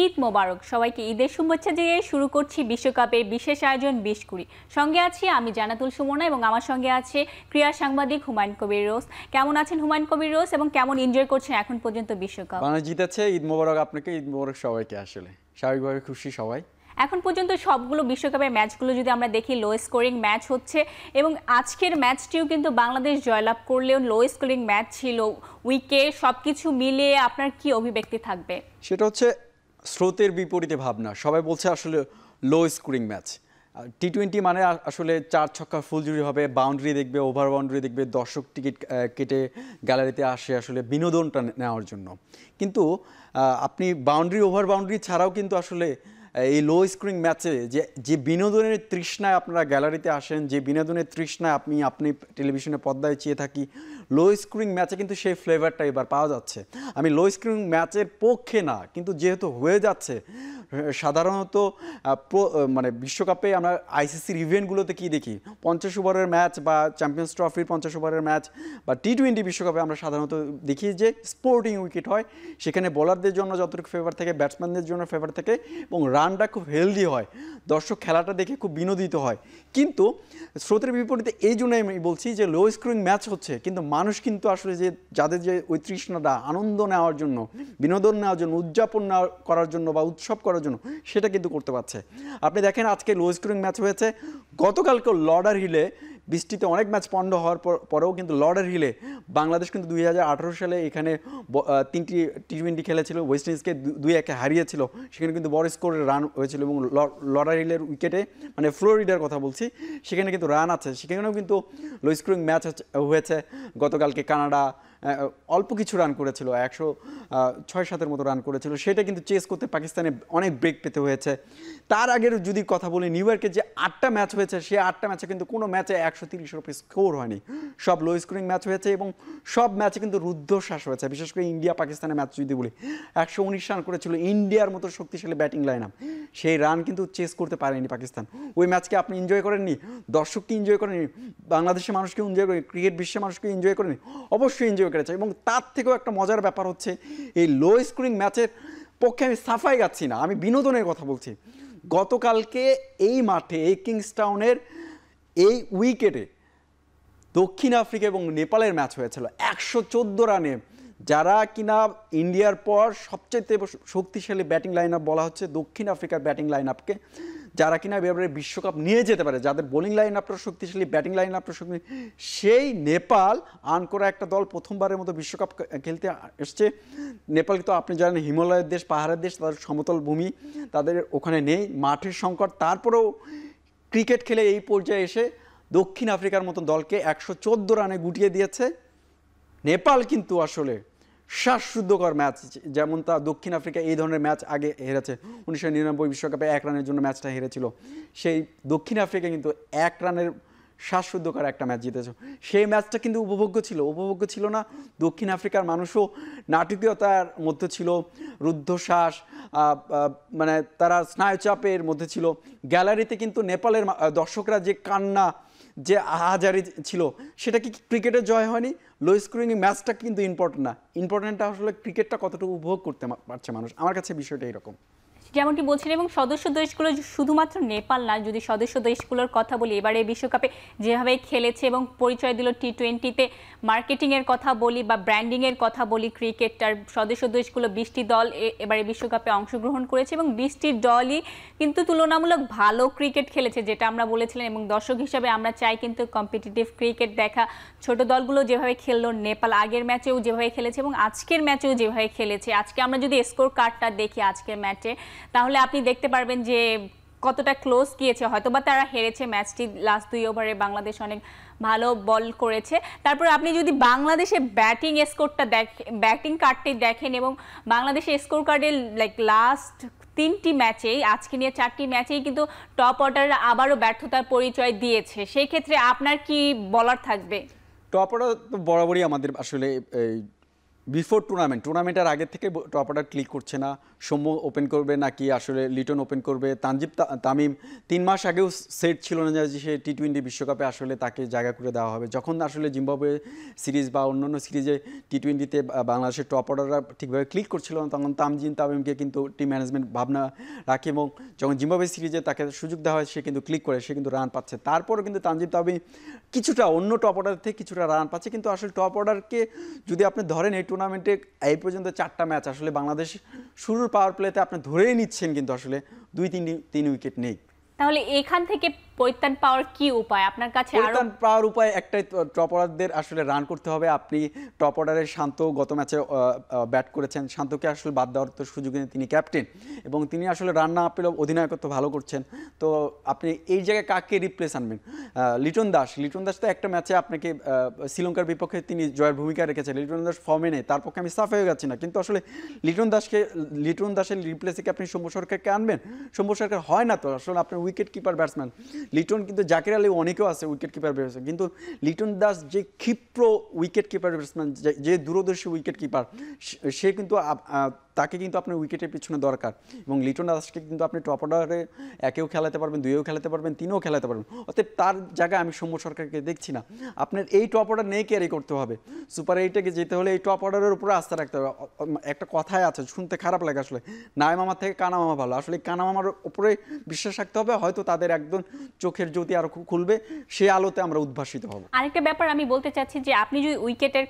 ঈদ মোবারক। সবাইকে ঈদের শুভেচ্ছা দিয়ে শুরু করছি বিশ্বকাপের বিশেষ আয়োজন 20-20। সঙ্গে আছি আমি জান্নাতুল সুমনা এবং আমার সঙ্গে আছে ক্রীড়া সাংবাদিক হুমায়ুন কবির রোজ। কেমন আছেন হুমায়ুন কবির রোজ এবং কেমন এনজয় করছেন এখন পর্যন্ত বিশ্বকাপ? বাংলাদেশ জিতেছে, ঈদ মোবারক আপনাকে, ঈদ মোবারক সবাইকে। আসলে স্বাভাবিকভাবে খুশি সবাই। এখন পর্যন্ত সবগুলো বিশ্বকাপের ম্যাচগুলো যদি আমরা দেখি লো স্কোরিং ম্যাচ হচ্ছে এবং আজকের ম্যাচটিও কিন্তু বাংলাদেশ জয়লাভ করলেও লো স্কোরিং ম্যাচ ছিল। উইকেট সবকিছু মিলিয়ে আপনার কি অভিব্যক্তি থাকবে? সেটা হচ্ছে স্রোতের বিপরীতে ভাবনা। সবাই বলছে আসলে লো স্কোরিং ম্যাচ। টি-20 মানে আসলে 4 ছক্কা ফুলজুরি হবে, বাউন্ডারি দেখবে, ওভার বাউন্ডারি দেখবে, দর্শক টিকিট কেটে গ্যালারিতে আসে আসলে বিনোদনটা নেওয়ার জন্য। কিন্তু আপনি বাউন্ডারি ওভার বাউন্ডারি ছাড়াও কিন্তু আসলে এই লো স্কোরিং ম্যাচে যে বিনোদনের তৃষ্ণায় আপনারা গ্যালারিতে আসেন, যে বিনোদনের তৃষ্ণায় আপনি টেলিভিশনে পর্দায় চেয়ে থাকি, লো স্কোরিং ম্যাচে কিন্তু সেই ফ্লেভারটা এবার পাওয়া যাচ্ছে। আমি লো স্কোরিং ম্যাচের পক্ষে না, কিন্তু যেহেতু হয়ে যাচ্ছে সাধারণত মানে বিশ্বকাপে আমরা আইসিসির ইভেন্টগুলোতে কি দেখি, 50 ওভারের ম্যাচ বা চ্যাম্পিয়ন্স ট্রফির 50 ওভারের ম্যাচ বা টি-20 বিশ্বকাপে আমরা সাধারণত দেখি যে স্পোর্টিং উইকেট হয়। সেখানে বোলারদের জন্য যতটুকু ফেভার থাকে, ব্যাটসম্যানদের জন্য ফেভার থাকে এবং রানটা খুব হেলদি হয়, দর্শক খেলাটা দেখে খুব বিনোদিত হয়। কিন্তু স্রোতের বিপরীতে এই জন্যই আমি বলছি যে লো স্কোরিং ম্যাচ হচ্ছে, কিন্তু মানুষ কিন্তু আসলে যে যাদের যে ওই তৃষ্ণাটা আনন্দ নেওয়ার জন্য, বিনোদন নেওয়ার জন্য, উদযাপন করার জন্য বা উৎসব করার জন্য, সেটা কিন্তু করতে পারছে। আপনি দেখেন আজকে লো স্কোরিং ম্যাচ হয়েছে। গতকালকে লর্ডার হিলে বৃষ্টিতে অনেক ম্যাচ পণ্ড হওয়ার পরেও কিন্তু লর্ডার হিলে বাংলাদেশ কিন্তু 2018 সালে এখানে 3টি টি-20 খেলেছিল, ওয়েস্ট ইন্ডিজকে 2-1 হারিয়েছিল। সেখানে কিন্তু বড় স্কোরের রান হয়েছিল এবং লর্ডার হিলের উইকেটে, মানে ফ্লোরিডার কথা বলছি, সেখানে কিন্তু রান আছে। সেখানেও কিন্তু লো স্কোরিং ম্যাচ হয়েছে। গতকালকে কানাডা অল্প কিছু রান করেছিল, 106-7 মতো রান করেছিল। সেটা কিন্তু চেস করতে পাকিস্তানে অনেক ব্রেক পেতে হয়েছে। তার আগের যদি কথা বলি, নিউ ইয়র্কে যে 8টা ম্যাচ হয়েছে, সেই 8টা ম্যাচে কিন্তু কোনো ম্যাচে 130-এর উপরে স্কোর হয়নি। সব লো স্কোরিং ম্যাচ হয়েছে এবং সব ম্যাচে কিন্তু রুদ্ধশ্বাস হয়েছে। বিশেষ করে ইন্ডিয়া পাকিস্তানের ম্যাচ যদি বলি, 119 রান করেছিল ইন্ডিয়ার মতো শক্তিশালী ব্যাটিং লাইন আপ। সেই রান কিন্তু চেস করতে পারেনি পাকিস্তান। ওই ম্যাচকে আপনি এনজয় করেননি, দর্শককে এনজয় করেননি, বাংলাদেশের মানুষকে এনজয় করেনি, ক্রিকেট বিশ্বের মানুষকে এনজয় করেনি? অবশ্যই এনজয় করেছে। এবং তার থেকেও একটা মজার ব্যাপার হচ্ছে, এই লো স্কোরিং ম্যাচের পক্ষে আমি সাফাই গাচ্ছি না, আমি বিনোদনের কথা বলছি। গতকালকে এই মাঠে, এই কিংস্টাউনের এই উইকেটে দক্ষিণ আফ্রিকা এবং নেপালের ম্যাচ হয়েছিল 114 রানে। যারা কিনা ইন্ডিয়ার পর সবচেয়ে শক্তিশালী ব্যাটিং লাইন আপ বলা হচ্ছে দক্ষিণ আফ্রিকার ব্যাটিং লাইন আপকে, যারা কিনা এবারে বিশ্বকাপ নিয়ে যেতে পারে, যাদের বোলিং লাইন আপটা শক্তিশালী, ব্যাটিং লাইন আপটা শক্তিশালী, সেই নেপাল আন করা একটা দল প্রথমবারের মতো বিশ্বকাপ খেলতে এসছে। নেপাল তো আপনি জানেন হিমালয়ের দেশ, পাহাড়ের দেশ, তাদের সমতল ভূমি, তাদের ওখানে নেই মাঠের সংকট। তারপরেও ক্রিকেট খেলে এই পর্যায়ে এসে দক্ষিণ আফ্রিকার মতো দলকে 114 রানে গুটিয়ে দিয়েছে। নেপাল কিন্তু আসলে শ্বাসরুদ্ধকর ম্যাচ, যেমন তা দক্ষিণ আফ্রিকা এই ধরনের ম্যাচ আগে হেরেছে। 1999 বিশ্বকাপে 1 রানের জন্য ম্যাচটা হেরেছিল। সেই দক্ষিণ আফ্রিকা কিন্তু 1 রানের শ্বাসরুদ্ধকর একটা ম্যাচ জিতেছে। সেই ম্যাচটা কিন্তু উপভোগ্য ছিল না? দক্ষিণ আফ্রিকার মানুষও নাটকীয়তার মধ্যে ছিল, রুদ্ধশ্বাস, মানে তারা স্নায়ুচাপের মধ্যে ছিল। গ্যালারিতে কিন্তু নেপালের দর্শকরা যে কান্না, যে আহাজারি ছিল, সেটা কি ক্রিকেটের জয় হয়নি? লো স্কোরিং ম্যাচটা কিন্তু ইম্পর্টেন্ট না, ইম্পর্টেন্টটা আসলে ক্রিকেটটা কতটুকু উপভোগ করতে পারছে মানুষ। আমার কাছে বিষয়টা এরকম। যেমনটি বলছেন, এবং সদস্য দেশগুলো শুধুমাত্র নেপাল না, যদি সদস্য দেশগুলোর কথা বলি, এবারে বিশ্বকাপে যেভাবে খেলেছে এবং পরিচয় দিল টি-20তে, মার্কেটিংয়ের কথা বলি বা ব্র্যান্ডিংয়ের কথা বলি, ক্রিকেটটার সদস্য দেশগুলো 20টি দল এবারে বিশ্বকাপে অংশগ্রহণ করেছে এবং 20টি দলই কিন্তু তুলনামূলক ভালো ক্রিকেট খেলেছে, যেটা আমরা বলেছিলাম। এবং দর্শক হিসাবে আমরা চাই কিন্তু কম্পিটিটিভ ক্রিকেট দেখা। ছোট দলগুলো যেভাবে খেললো, নেপাল আগের ম্যাচেও যেভাবে খেলেছে এবং আজকের ম্যাচেও যেভাবে খেলেছে, আজকে আমরা যদি স্কোর কার্ডটা দেখি আজকের ম্যাচে, তাহলে আপনি দেখতে পারবেন যে কতটা ক্লোজ গিয়েছে। হয়তোবা তারা হেরেছে ম্যাচটি, লাস্ট 2 ওভারে বাংলাদেশ অনেক ভালো বল করেছে। তারপরে আপনি যদি বাংলাদেশের ব্যাটিং স্কোরটা ব্যাটিং কার্ডটি দেখেন এবং বাংলাদেশের স্কোর কার্ডে লাস্ট 3টি ম্যাচেই, আজকে নিয়ে 4টি ম্যাচেই কিন্তু টপ অর্ডার আবারও ব্যর্থতার পরিচয় দিয়েছে। সেই ক্ষেত্রে আপনার কি বলার থাকবে? টপ অর্ডার তো বরাবরই আমাদের আসলে বিফোর টুর্নামেন্টের আগে থেকে টপ অর্ডার ক্লিক করছে না। সৌম্য ওপেন করবে নাকি আসলে লিটন ওপেন করবে, তামিম 3 মাস আগেও সেট ছিল না যে সে টি-20 বিশ্বকাপে আসলে তাকে জায়গা করে দেওয়া হবে। যখন আসলে জিম্বাবুয়ে সিরিজ বা অন্যান্য সিরিজে টি-20তে বাংলাদেশের টপ অর্ডাররা ঠিকভাবে ক্লিক করছিল না, তখন তামিমকে কিন্তু টিম ম্যানেজমেন্ট ভাবনা রাখে এবং যখন জিম্বাবুয়ে সিরিজে তাকে সুযোগ দেওয়া হয় সে কিন্তু ক্লিক করে, সে কিন্তু রান পাচ্ছে। তারপরেও কিন্তু তামিম কিছুটা অন্য টপ অর্ডার থেকে কিছুটা রান পাচ্ছে, কিন্তু আসলে টপ অর্ডারকে যদি আপনি ধরেন এই টুর্নামেন্টে এই পর্যন্ত 4টা ম্যাচ আসলে বাংলাদেশ শুরুর পাওয়ার প্লেতে আপনি ধরেই নিচ্ছেন কিন্তু আসলে 2-3 উইকেট নেই। তাহলে এখান থেকে পরিত্রাণ পাওয়ার কি উপায় আপনার কাছে? পরিত্রাণ পাওয়ার উপায় একটাই, টপ অর্ডারদের আসলে রান করতে হবে। আপনি টপ অর্ডারের শান্ত গত ম্যাচে ব্যাট করেছেন, শান্তকে আসলে বাদ দেওয়ার তো সুযোগ নেই, তিনি ক্যাপ্টেন এবং তিনি আসলে রান না পেলেও অধিনায়কত্ব ভালো করছেন। তো আপনি এই জায়গায় কাকে রিপ্লেস আনবেন? লিটন দাস তো একটা ম্যাচে আপনাকে শ্রীলঙ্কার বিপক্ষে তিনি জয়ের ভূমিকা রেখেছেন। লিটন দাস ফর্মে নেই, তার পক্ষে আমি সাফ হয়ে যাচ্ছি না, কিন্তু আসলে লিটন দাসের রিপ্লেসে কি আপনি সৌম্য সরকারকে আনবেন? সৌম্য সরকার হয় না তো, আসলে আপনার উইকেট কিপার ব্যাটসম্যান লিটন, কিন্তু জাকির আলী অনেকেও আছে উইকেট কিপার ব্যাটসম্যান, কিন্তু লিটন দাস যে ক্ষিপ্র উইকেট কিপার ব্যাটসম্যান, যে দূরদর্শী উইকেট কিপার, সে কিন্তু তাকে কিন্তু আপনার উইকেটের পিছনে দরকার এবং লিটন দাসকে কিন্তু আপনি টপ অর্ডারে একেও খেলাতে পারবেন, 2-এও খেলাতে পারবেন, 3-এও খেলাতে পারবেন। অতএব তার জায়গায় আমি সৌম্য সরকারকে দেখছি না। আপনার এই টপ অর্ডার নিয়ে ক্যারি করতে হবে। সুপার 8-এ যেতে হলে এই টপ অর্ডারের উপরে আস্থা রাখতে হবে। একটা কথাই আছে, শুনতে খারাপ লাগে আসলে, নাই মামার থেকে কানা মামা ভালো। আসলে কানা মামার উপরে বিশ্বাস রাখতে হবে, হয়তো তাদের একদম চোখের জ্যোতি আরো খুলবে, সে আলোতে আমরা উদ্ভাসিত হব। আরেকটা ব্যাপার আমি বলতে চাচ্ছি যে আপনি যদি উইকেটের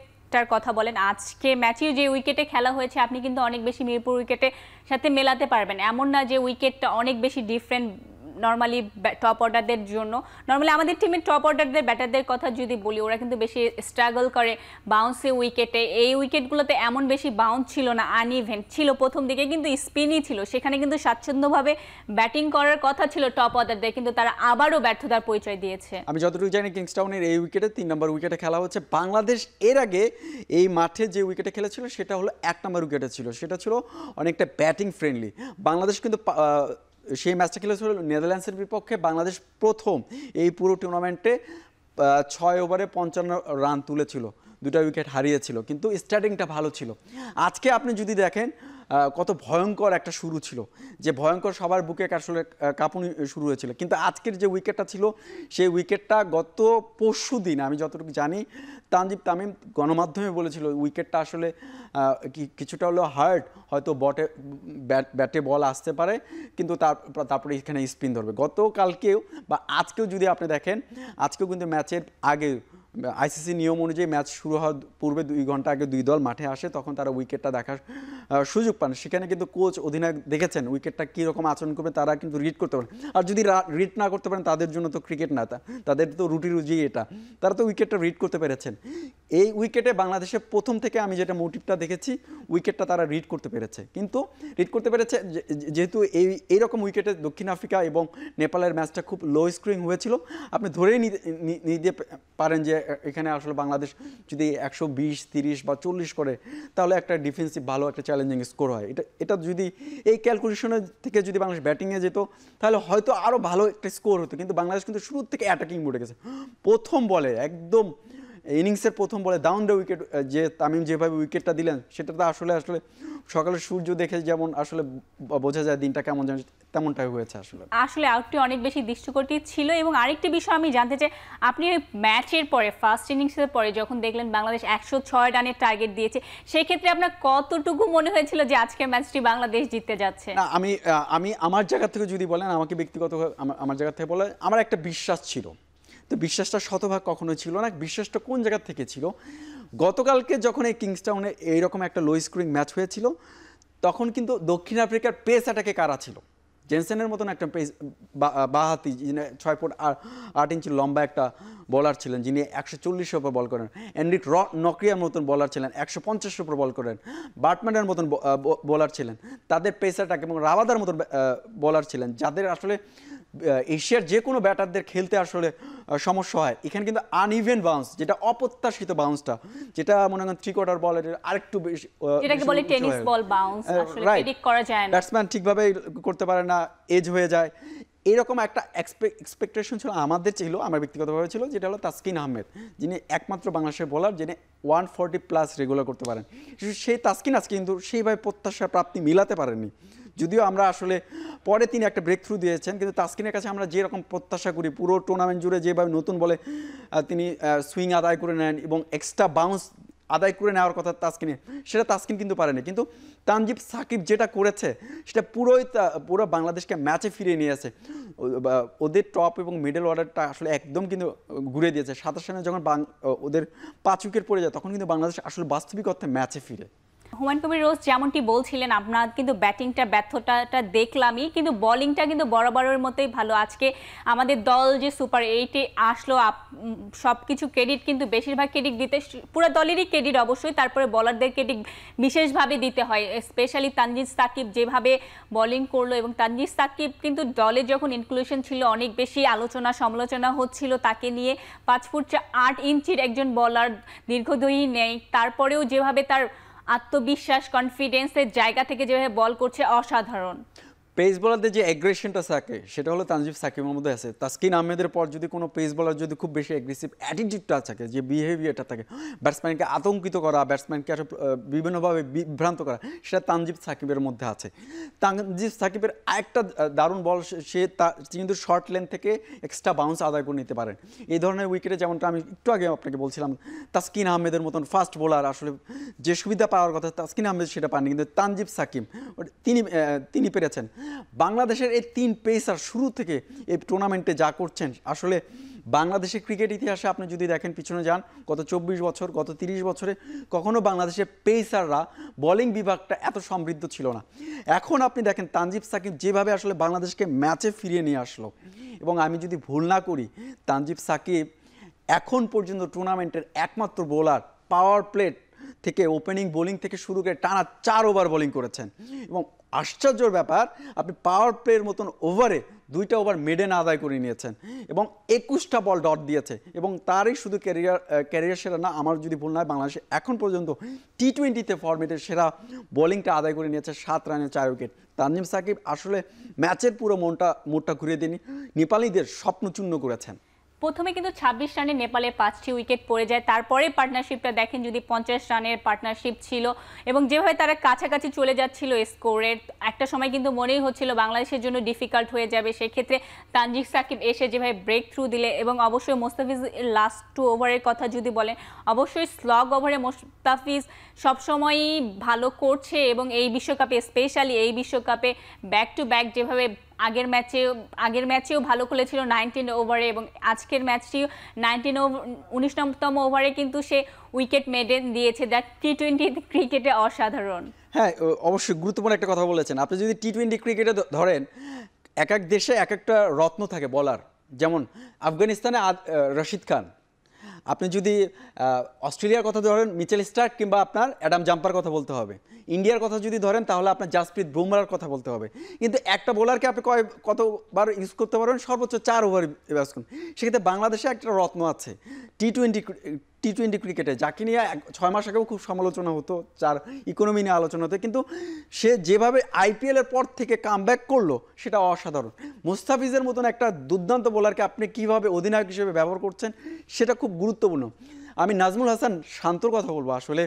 কথা বলেন, আজকে ম্যাচে যে উইকেটে খেলা হয়েছে আপনি কিন্তু অনেক বেশি মিরপুর উইকেটের সাথে মেলাতে পারবেন। এমন না যে উইকেটটা অনেক বেশি ডিফারেন্ট নর্মালি টপ অর্ডারদের জন্য। নর্মালি আমাদের টিমের টপ অর্ডারদের ব্যাটারদের কথা যদি বলি, ওরা কিন্তু বেশি স্ট্রাগল করে বাউন্সে উইকেটে। এই উইকেটগুলোতে এমন বেশি বাউন্স ছিল না, আনইভেন ছিল প্রথম দিকে, কিন্তু স্পিনই ছিল। সেখানে কিন্তু স্বাচ্ছন্দ্যভাবে ব্যাটিং করার কথা ছিল টপ অর্ডারদের, কিন্তু তারা আবারও ব্যর্থতার পরিচয় দিয়েছে। আমি যতটুকু জানি কিংস্টাউনের এই উইকেটে 3 নম্বর উইকেটে খেলা হচ্ছে। বাংলাদেশ এর আগে এই মাঠে যে উইকেটে খেলেছিল সেটা হলো 1 নম্বর উইকেটে ছিল, সেটা ছিল অনেকটা ব্যাটিং ফ্রেন্ডলি। বাংলাদেশ কিন্তু সেই ম্যাচটা খেলেছিল নেদারল্যান্ডসের বিপক্ষে। বাংলাদেশ প্রথম এই পুরো টুর্নামেন্টে 6 ওভারে 55 রান তুলেছিল, 2টা উইকেট হারিয়েছিল, কিন্তু স্টার্টিংটা ভালো ছিল। আজকে আপনি যদি দেখেন কত ভয়ঙ্কর একটা শুরু ছিল, যে ভয়ঙ্কর সবার বুকে আসলে কাঁপুনি শুরু হয়েছিল, কিন্তু আজকের যে উইকেটটা ছিল সেই উইকেটটা গত পরশু দিন আমি যতটুকু জানি তামিম গণমাধ্যমে বলেছিল উইকেটটা আসলে কিছুটা হলেও হার্ড, হয়তো ব্যাটে বল আসতে পারে, কিন্তু তারপরে এখানে স্পিন ধরবে। গতকালকেও বা আজকেও যদি আপনি দেখেন, আজকেও কিন্তু ম্যাচের আগে আইসিসি নিয়ম অনুযায়ী ম্যাচ শুরু হওয়ার পূর্বে 2 ঘন্টা আগে 2 দল মাঠে আসে, তখন তারা উইকেটটা দেখার সুযোগ পান। সেখানে কিন্তু কোচ অধিনায়ক দেখেছেন উইকেটটা কীরকম আচরণ করবে, তারা কিন্তু রিড করতে পারেন। আর যদি রিড না করতে পারেন, তাদের জন্য তো ক্রিকেট না, তাদের তো রুজি এটা, তারা তো উইকেটটা রিড করতে পেরেছেন। এই উইকেটে বাংলাদেশের প্রথম থেকে আমি যেটা মোটিভটা দেখেছি, উইকেটটা তারা রিড করতে পেরেছে, কিন্তু রিড করতে পেরেছে যেহেতু এইরকম উইকেটে দক্ষিণ আফ্রিকা এবং নেপালের ম্যাচটা খুব লো স্কোরিং হয়েছিল। আপনি ধরেই নিতে পারেন যে এখানে আসলে বাংলাদেশ যদি 120, 30 বা 40 করে, তাহলে একটা ডিফেন্সিভ ভালো একটা চ্যালেঞ্জিং স্কোর হয়। এটা যদি এই ক্যালকুলেশনের থেকে যদি বাংলাদেশ ব্যাটিংয়ে যেত, তাহলে হয়তো আরও ভালো একটা স্কোর হতো। কিন্তু বাংলাদেশ কিন্তু শুরুর থেকে অ্যাটাকিং মোডে গেছে। প্রথম বলে একদম ইনিংসের প্রথম বলে ডাউন দ্য উইকেট যে তামিম যেভাবে উইকেটটা দিলেন, সেটা তো আসলে সকালে সূর্য দেখে যেমন আসলে বোঝা যায় দিনটা কেমন যায়, তেমনটাই হয়েছে। আসলে আউটটি অনেক বেশি দৃষ্টিকটু ছিল। এবং আরেকটি বিষয় আমি জানতে চাই, আপনি ম্যাচের পরে ফার্স্ট ইনিংসের পরে যখন দেখলেন বাংলাদেশ 106 রানের টার্গেট দিয়েছে, সেই ক্ষেত্রে আপনার কতটুকু মনে হয়েছিল যে আজকের ম্যাচটি বাংলাদেশ জিততে যাচ্ছে? না, আমি আমার জায়গা থেকে যদি বলেন, আমাকে ব্যক্তিগত আমার জায়গা থেকে বলে, আমার একটা বিশ্বাস ছিল। তো বিশ্বাসটা শতভাগ কখনোই ছিল না। বিশ্বাসটা কোন জায়গা থেকে ছিল? গতকালকে যখন এই কিংস্টাউনে এইরকম একটা লো স্কোরিং ম্যাচ হয়েছিল, তখন কিন্তু দক্ষিণ আফ্রিকার পেস অ্যাটাকে কারা ছিল? জেনসেনের মতন একটা পেস বাহাতি, যিনি 6 ফুট 8 ইঞ্চি লম্বা একটা বলার ছিলেন, যিনি 140-এর উপর বল করেন। এন্ড্রিক নক্রিয়ার মতন বলার ছিলেন, 150-এর উপর বল করেন। বার্টম্যানের মতন বোলার ছিলেন। তাদের পেস অ্যাটাক এবং রাবাদার মতন বলার ছিলেন, যাদের আসলে এশিয়ার যে কোনো ব্যাটারদের খেলতে আসলে সমস্যা হয়। এখানে কিন্তু আনইভেন বাউন্স, যেটা অপ্রত্যাশিত বাউন্সটা, যেটা মনে করেন 3/4 বলের আরেকটু বেশি, যেটাকে বলে টেনিস বল বাউন্স, আসলে প্রেডিক্ট করা যায় না, ব্যাটসম্যান ঠিকভাবে করতে পারে না, এজ হয়ে যায়। এরকম একটা এক্সপেকটেশন ছিল আমাদের, ছিল আমার ব্যক্তিগতভাবে ছিল, যেটা হলো তাসকিন আহমেদ, যিনি একমাত্র বাংলাদেশের বোলার যিনি 140+ রেগুলার করতে পারেন। সেই তাসকিন আজকে কিন্তু সেইভাবে প্রত্যাশার প্রাপ্তি মিলাতে পারেননি। যদিও আমরা আসলে পরে তিনি একটা ব্রেক থ্রু দিয়েছেন, কিন্তু তাসকিনের কাছে আমরা যেরকম প্রত্যাশা করি পুরো টুর্নামেন্ট জুড়ে যেভাবে নতুন বলে তিনি সুইং আদায় করে নেন এবং এক্সট্রা বাউন্স আদায় করে নেওয়ার কথা তাসকিনে, সেটা তাসকিন কিন্তু পারেনি। কিন্তু তানজিব সাকিব যেটা করেছে সেটা পুরো বাংলাদেশকে ম্যাচে ফিরিয়ে নিয়ে আসে। ওদের টপ এবং মিডল অর্ডারটা আসলে একদম কিন্তু ঘুরে দিয়েছে। 27 রানে যখন ওদের 5 উইকেট পড়ে যায় তখন কিন্তু বাংলাদেশ আসলে বাস্তবিক অর্থে ম্যাচে ফিরে। হুমায়ুন কবির রোজ যেমনটি বলছিলেন, আপনার কিন্তু ব্যাটিংটা ব্যর্থতাটা দেখলামই, কিন্তু বোলিংটা কিন্তু বরাবরের মতোই ভালো। আজকে আমাদের দল যে সুপার 8-এ আসলো, সব কিছু ক্রেডিট কিন্তু বেশিরভাগ ক্রেডিট দিতে পুরো দলেরই ক্রেডিট অবশ্যই, তারপরে বলারদের ক্রেডিট বিশেষভাবে দিতে হয়। স্পেশালি তানজিদ সাকিব যেভাবে বোলিং করলো, এবং তানজিদ সাকিব কিন্তু দলে যখন ইনক্লুশন ছিল অনেক বেশি আলোচনা সমালোচনা হচ্ছিল তাকে নিয়ে। 5 ফুট 8 ইঞ্চির একজন বলার, দীর্ঘদেহী নেই, তারপরেও যেভাবে তার আত্মবিশ্বাস কনফিডেন্সের জায়গা থেকে যেভাবে বল করছে অসাধারণ। পেস বোলারদের যে অ্যাগ্রেশনটা থাকে সেটা হলো তানজিব সাকিবের মধ্যে আছে। তাসকিন আহমেদের পর যদি কোনো পেস বোলার যদি খুব বেশি অ্যাগ্রেসিভ অ্যাটিটিউডটা থাকে, যে বিহেভিয়ারটা থাকে, ব্যাটসম্যানকে আতঙ্কিত করা, ব্যাটসম্যানকে বিভিন্নভাবে বিভ্রান্ত করা, সেটা তানজিব সাকিবের মধ্যে আছে। তানজিব সাকিবের আরেকটা দারুণ বল, সে কিন্তু শর্ট লেন থেকে এক্সট্রা বাউন্স আদায় করে নিতে পারেন। এই ধরনের উইকেটে যেমনটা আমি একটু আগে আপনাকে বলছিলাম, তাসকিন আহমেদের মতন ফাস্ট বোলার আসলে যে সুবিধা পাওয়ার কথা তাসকিন আহমেদ সেটা পাননি, কিন্তু তানজিব সাকিব তিনি পেরেছেন। বাংলাদেশের এই 3 পেসার শুরু থেকে এই টুর্নামেন্টে যা করছেন, আসলে বাংলাদেশের ক্রিকেট ইতিহাসে আপনি যদি দেখেন পিছনে যান, গত 24 বছর, গত 30 বছরে কখনো বাংলাদেশের পেসাররা বোলিং বিভাগটা এত সমৃদ্ধ ছিল না। এখন আপনি দেখেন তানজিব সাকিব যেভাবে আসলে বাংলাদেশকে ম্যাচে ফিরিয়ে নিয়ে আসলো, এবং আমি যদি ভুল না করি তানজিব সাকিব এখন পর্যন্ত টুর্নামেন্টের একমাত্র বোলার পাওয়ার প্লেট থেকে ওপেনিং বোলিং থেকে শুরু করে টানা 4 ওভার বোলিং করেছেন। এবং আশ্চর্যের ব্যাপার, আপনি পাওয়ার প্লের মতন ওভারে 2টা ওভার মেডেন আদায় করে নিয়েছেন এবং 21টা বল ডট দিয়েছে, এবং তারই শুধু ক্যারিয়ার সেরা না, আমার যদি ভুল নয় বাংলাদেশে এখন পর্যন্ত টি-20তে ফরম্যাটের সেরা বোলিংটা আদায় করে নিয়েছে 7 রানে 4 উইকেট। তানজিম সাকিব আসলে ম্যাচের পুরো মোড়টা ঘুরিয়ে দিয়ে নেপালিদের স্বপ্ন চূর্ণ করেছেন। প্রথমে কিন্তু 26 রানে নেপালের 5টি উইকেট পড়ে যায়, তারপরে পার্টনারশিপটা দেখেন যদি 50 রানের পার্টনারশিপ ছিল, এবং যেভাবে তারা কাছাকাছি চলে যাচ্ছিল স্কোরের, একটা সময় কিন্তু মনেই হচ্ছিল বাংলাদেশের জন্য ডিফিকাল্ট হয়ে যাবে। সেক্ষেত্রে তানজিদ সাকিব এসে যেভাবে ব্রেক থ্রু দিলে, এবং অবশ্যই মোস্তাফিজ লাস্ট 2 ওভারের কথা যদি বলেন, অবশ্যই স্লগ ওভারে মোস্তাফিজ সবসময়ই ভালো করছে, এবং এই বিশ্বকাপে স্পেশালি এই বিশ্বকাপে ব্যাক টু ব্যাক যেভাবে আগের ম্যাচেও ভালো খেলেছিল 19 ওভারে, এবং আজকের ম্যাচটিও 19তম ওভারে কিন্তু সে উইকেট মেডেন দিয়েছে, যা টি-20 ক্রিকেটে অসাধারণ। হ্যাঁ, অবশ্যই গুরুত্বপূর্ণ একটা কথা বলেছেন। আপনি যদি টি-20 ক্রিকেটে ধরেন, এক এক দেশে এক একটা রত্ন থাকে বলার, যেমন আফগানিস্তানে রশিদ খান, আপনি যদি অস্ট্রেলিয়ার কথা ধরেন মিচেল স্টার্ক কিংবা আপনার অ্যাডাম জাম্পার কথা বলতে হবে। ইন্ডিয়ার কথা যদি ধরেন তাহলে আপনার জাসপ্রীত বুমরার কথা বলতে হবে। কিন্তু একটা বোলারকে আপনি কতবার ইউজ করতে পারবেন? সর্বোচ্চ 4 ওভার ইউজ করুন। সেক্ষেত্রে বাংলাদেশে একটা রত্ন আছে টি-20 ক্রিকেটে, যাকে নিয়ে 6 মাস আগেও খুব সমালোচনা হতো, যার ইকোনমি নিয়ে আলোচনা হতো, কিন্তু সে যেভাবে আইপিএলের পর থেকে কামব্যাক করলো সেটা অসাধারণ। মুস্তাফিজের মতন একটা দুর্দান্ত বোলারকে আপনি কীভাবে অধিনায়ক হিসেবে ব্যবহার করছেন সেটা খুব গুরুত্বপূর্ণ। আমি নাজমুল হাসান শান্তর কথা বলবো। আসলে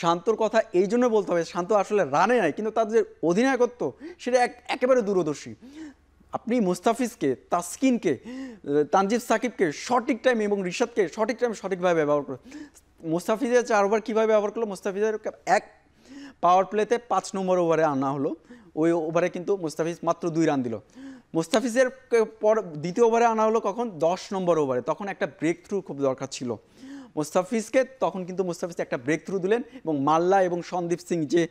শান্তর কথা এই জন্য বলতে হবে, শান্ত আসলে রানে নাই, কিন্তু তার যে অধিনায়কত্ব সেটা একেবারে দূরদর্শী। আপনি মুস্তাফিজকে, তাসকিনকে, তানজিদ সাকিবকে সঠিক টাইম এবং রিশাদকে সঠিক টাইমে সঠিকভাবে ব্যবহার করে। মুস্তাফিজের 4 ওভার কীভাবে ব্যবহার করলো, মুস্তাফিজের এক পাওয়ার প্লেতে 5 নম্বর ওভারে আনা হলো, ওই ওভারে কিন্তু মুস্তাফিজ মাত্র 2 রান দিল। মুস্তাফিজের পর দ্বিতীয় ওভারে আনা হলো কখন, 10 নম্বর ওভারে, তখন একটা ব্রেক থ্রু খুব দরকার ছিল মুস্তাফিজকে, তখন কিন্তু মুস্তাফিজ একটা ব্রেক থ্রু দিলেন, এবং মাল্লা এবং সন্দীপ সিং যে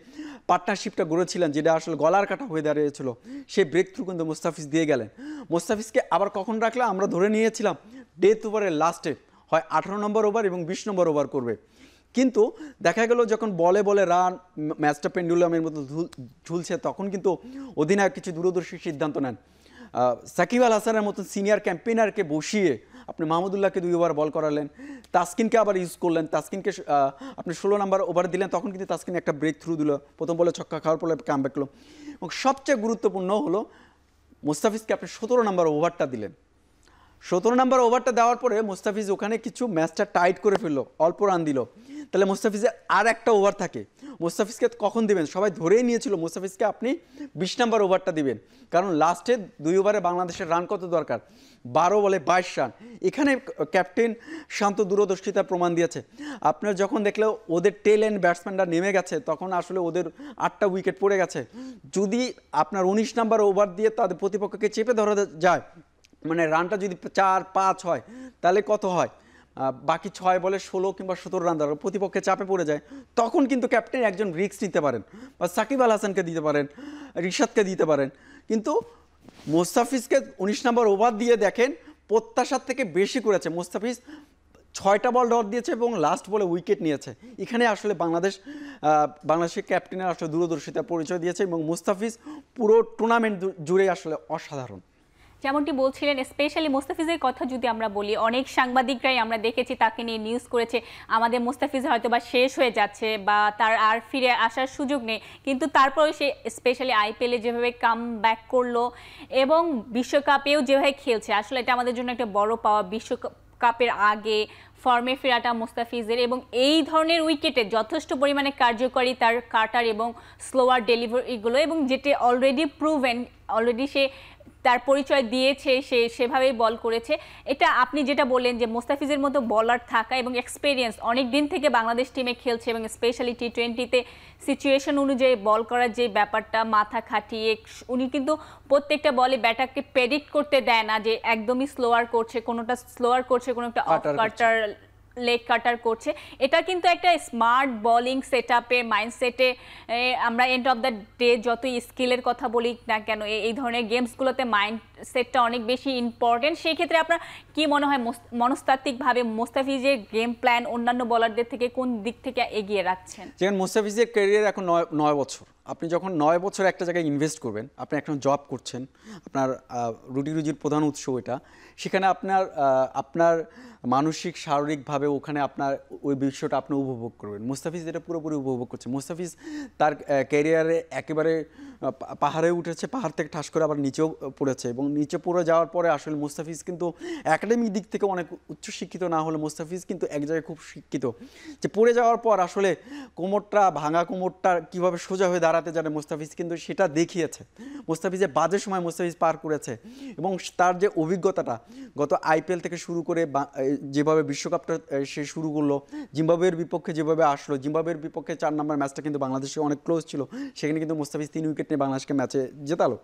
পার্টনারশিপটা গড়েছিলেন, যেটা আসলে গলার কাটা হয়ে দাঁড়িয়েছিল, সেই ব্রেক থ্রু কিন্তু মুস্তাফিজ দিয়ে গেলেন। মুস্তাফিজকে আবার কখন রাখলে আমরা ধরে নিয়েছিলাম ডেথ ওভারের লাস্টে হয় 18 নম্বর ওভার এবং 20 নম্বর ওভার করবে, কিন্তু দেখা গেল যখন বলে বলে রান ম্যাচটা পেন্ডুলামের মতো ঝুলছে, তখন কিন্তু অধিনায়ক কিছু দূরদর্শী সিদ্ধান্ত নেন। সাকিব আল হাসানের মতন সিনিয়র ক্যাম্পেইনারকে বসিয়ে আপনি মাহমুদুল্লাহকে 2 ওভার বল করালেন, তাসকিনকে আবার ইউজ করলেন, তাসকিনকে আপনি 16 নম্বর ওভার দিলেন, তখন কিন্তু তাসকিন একটা ব্রেক থ্রু দিল, প্রথম বলে ছক্কা খাওয়ার পরে কামব্যাক করলো। এবং সবচেয়ে গুরুত্বপূর্ণ হলো মুস্তাফিজকে আপনি 17 নম্বর ওভারটা দিলেন। 17 নম্বর ওভারটা দেওয়ার পরে মুস্তাফিজ ওখানে কিছু ম্যাচটা টাইট করে ফেললো, অল্প রান দিল। তাহলে মুস্তাফিজের আর একটা ওভার থাকে, মুস্তাফিজকে কখন দিবেন? সবাই ধরেই নিয়েছিল মুস্তাফিজকে আপনি 20 নম্বর ওভারটা দিবেন, কারণ লাস্টে 2 ওভারে বাংলাদেশের রান কত দরকার? 12 বলে 22 রান। এখানে ক্যাপ্টেন শান্ত দূরদর্শিতার প্রমাণ দিয়েছে। আপনার যখন দেখলে ওদের টেল এন্ড ব্যাটসম্যানরা নেমে গেছে, তখন আসলে ওদের 8টা উইকেট পড়ে গেছে। যদি আপনার 19 নম্বর ওভার দিয়ে তাদের প্রতিপক্ষকে চেপে ধরা যায়, মানে রানটা যদি 4-5 হয়, তাহলে কত হয়? বাকি 6 বলে 16 কিংবা 17 রান দরকার, প্রতিপক্ষে চাপে পড়ে যায়। তখন কিন্তু ক্যাপ্টেন একজন রিস্ক নিতে পারেন, বা সাকিব আল হাসানকে দিতে পারেন, রিশাদকে দিতে পারেন। কিন্তু মুস্তাফিজকে 19 নম্বর ওভার দিয়ে দেখেন প্রত্যাশার থেকে বেশি করেছে মুস্তাফিজ। 6টা বল ডট দিয়েছে এবং লাস্ট বলে উইকেট নিয়েছে। এখানে আসলে বাংলাদেশের ক্যাপ্টেনের আসলে দূরদর্শিতার পরিচয় দিয়েছে, এবং মুস্তাফিজ পুরো টুর্নামেন্ট জুড়ে আসলে অসাধারণ। যেমনটি বলছিলেন, স্পেশালি মুস্তাফিজের কথা যদি আমরা বলি, অনেক সাংবাদিকরাই আমরা দেখেছি তাকে নিয়ে নিউজ করেছে আমাদের মুস্তাফিজ হয়তো বা শেষ হয়ে যাচ্ছে বা তার আর ফিরে আসার সুযোগ নেই, কিন্তু তারপরে সে স্পেশালি আইপিএলে যেভাবে কাম ব্যাক করলো এবং বিশ্বকাপেও যেভাবে খেলছে, আসলে এটা আমাদের জন্য একটা বড় পাওয়া। বিশ্বকাপের আগে ফর্মে ফেরাটা মুস্তাফিজের, এবং এই ধরনের উইকেটে যথেষ্ট পরিমাণে কার্যকরী তার কাটার এবং স্লোয়ার ডেলিভারিগুলো, এবং যেটা অলরেডি প্রুভেন, অলরেডি সে তার পরিচয় দিয়েছে, সে সেভাবেই বল করেছে। এটা আপনি যেটা বললেন যে মুস্তাফিজের মতো বলার থাকা এবং এক্সপিরিয়েন্স, অনেক দিন থেকে বাংলাদেশ টিমে খেলছে এবং স্পেশালি টি20তে সিচুয়েশন অনুযায়ী বল করার যে ব্যাপারটা, মাথা খাটিয়ে উনি কিন্তু প্রত্যেকটা বলে ব্যাটারকে প্রেডিক্ট করতে দেয় না যে একদমই স্লোয়ার করছে, কোনোটা স্লোয়ার করছে, কোনো একটা অফ কাটার, লেগ কাটার করছে। এটা কিন্তু একটা স্মার্ট বোলিং সেটআপে, মাইন্ডসেটে আমরা এন্ড অফ দ্য ডে যতই স্কিলের কথা বলি না কেন, এই ধরনের গেমসগুলোতে মাইন্ডসেটটা অনেক বেশি ইম্পর্টেন্ট। সেই ক্ষেত্রে আপনার কি মনে হয় মনস্তাত্ত্বিকভাবে মুস্তাফিজের গেম প্ল্যান অন্যান্য বোলারদের থেকে কোন দিক থেকে এগিয়ে রাখছেন? যেমন মুস্তাফিজের ক্যারিয়ার এখন 9 বছর। আপনি যখন 9 বছর একটা জায়গায় ইনভেস্ট করবেন, আপনি এখন জব করছেন, আপনার রুজির প্রধান উৎস এটা, সেখানে আপনার মানসিক শারীরিকভাবে ওখানে আপনার ওই বিষয়টা আপনি উপভোগ করবেন। মুস্তাফিজ এটা পুরোপুরি উপভোগ করছে। মুস্তাফিজ তার ক্যারিয়ারে একেবারে পাহাড়ে উঠেছে, পাহাড় থেকে ঠাস করে আবার নিচেও পড়েছে, এবং নিচে পড়ে যাওয়ার পরে আসলে মুস্তাফিজ কিন্তু একাডেমিক দিক থেকে অনেক উচ্চশিক্ষিত না হলে মুস্তাফিজ কিন্তু এক জায়গায় খুব শিক্ষিত। যে পড়ে যাওয়ার পর আসলে ভাঙা কোমরটা কীভাবে সোজা হয়ে দাঁড়াতে জানে মুস্তাফিজ কিন্তু সেটা দেখিয়েছে। মুস্তাফিজের বাজে সময় মুস্তাফিজ পার করেছে, এবং তার যে অভিজ্ঞতাটা গত আইপিএল থেকে শুরু করে যেভাবে বিশ্বকাপটা সে শুরু করলো, জিম্বাবুয়ের বিপক্ষে যেভাবে আসলো, জিম্বাবুয়ের বিপক্ষে 4 নম্বর ম্যাচটা কিন্তু বাংলাদেশে অনেক ক্লোজ ছিল, সেখানে কিন্তু মুস্তাফিজ 3 উইকেট নিয়ে বাংলাদেশকে ম্যাচে জেতালো।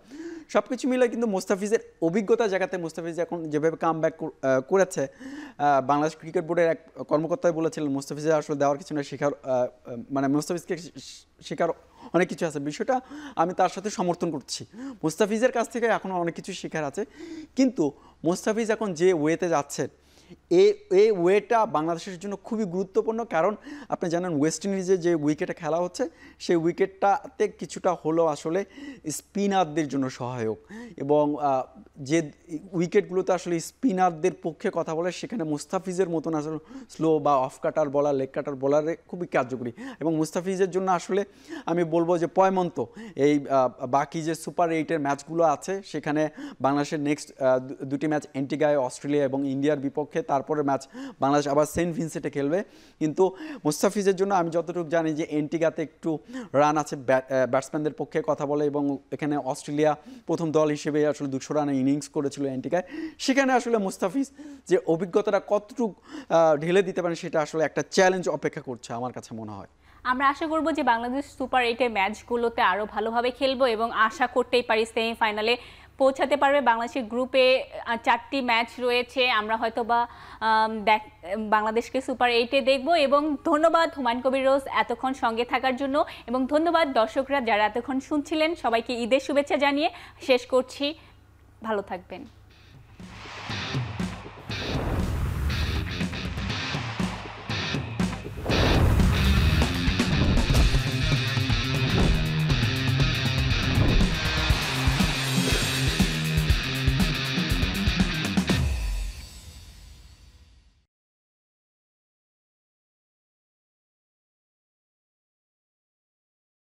সব কিছু মিলে কিন্তু মুস্তাফিজের অভিজ্ঞতা জায়গাতে মুস্তাফিজ এখন যেভাবে কাম ব্যাক করেছে, বাংলাদেশ ক্রিকেট বোর্ডের এক কর্মকর্তাই বলেছিলেন মুস্তাফিজের আসলে দেওয়ার কিছু না, মানে মুস্তাফিজকে শেখার অনেক কিছু আছে। বিষয়টা আমি তার সাথে সমর্থন করছি। মুস্তাফিজের কাছ থেকে এখনও অনেক কিছু শেখার আছে, কিন্তু মুস্তাফিজ এখন যে ওয়েতে যাচ্ছে, এই ওয়েটা বাংলাদেশের জন্য খুবই গুরুত্বপূর্ণ। কারণ আপনি জানেন ওয়েস্ট ইন্ডিজে যে উইকেটে খেলা হচ্ছে, সেই উইকেটটাতে কিছুটা হলেও আসলে স্পিনারদের জন্য সহায়ক, এবং যে উইকেটগুলোতে আসলে স্পিনারদের পক্ষে কথা বলে, সেখানে মুস্তাফিজের মতন আসলে স্লো বা অফ কাটার বলার, লেগ কাটার বলারে খুবই কার্যকরী। এবং মুস্তাফিজের জন্য আসলে আমি বলবো যে পয়মন্ত এই বাকি যে সুপার 8-এর ম্যাচগুলো আছে, সেখানে বাংলাদেশের নেক্সট 2টি ম্যাচ অ্যান্টিগায়, অস্ট্রেলিয়া এবং ইন্ডিয়ার বিপক্ষে, তারপরে ম্যাচ বাংলাদেশ আবার সেন্ট ভিনসেন্টে খেলবে। কিন্তু মুস্তাফিজের জন্য আমি যতটুকু জানি যে অ্যান্টিগাতে একটু রান আছে, ব্যাটসম্যানদের পক্ষে কথা বলে, এবং এখানে অস্ট্রেলিয়া প্রথম দল হিসেবে আসলে 200 রানের ইনিংস করেছিল অ্যান্টিগায়। সেখানে আসলে মুস্তাফিজ যে অভিজ্ঞতাটা কতটুকু ঢেলে দিতে পারেন, সেটা আসলে একটা চ্যালেঞ্জ অপেক্ষা করছে আমার কাছে মনে হয়। আমরা আশা করব যে বাংলাদেশ সুপার 8-এর ম্যাচগুলোতে আরও ভালোভাবে খেলবো, এবং আশা করতেই পারি সেমিফাইনালে পৌঁছাতে পারবে। বাংলাদেশের গ্রুপে 4টি ম্যাচ রয়েছে, আমরা হয়তো বা বাংলাদেশকে সুপার 8-এ দেখব। এবং ধন্যবাদ হুমায়ুন কবির রোজ এতক্ষণ সঙ্গে থাকার জন্য, এবং ধন্যবাদ দর্শকরা যারা এতক্ষণ শুনছিলেন। সবাইকে ঈদের শুভেচ্ছা জানিয়ে শেষ করছি। ভালো থাকবেন।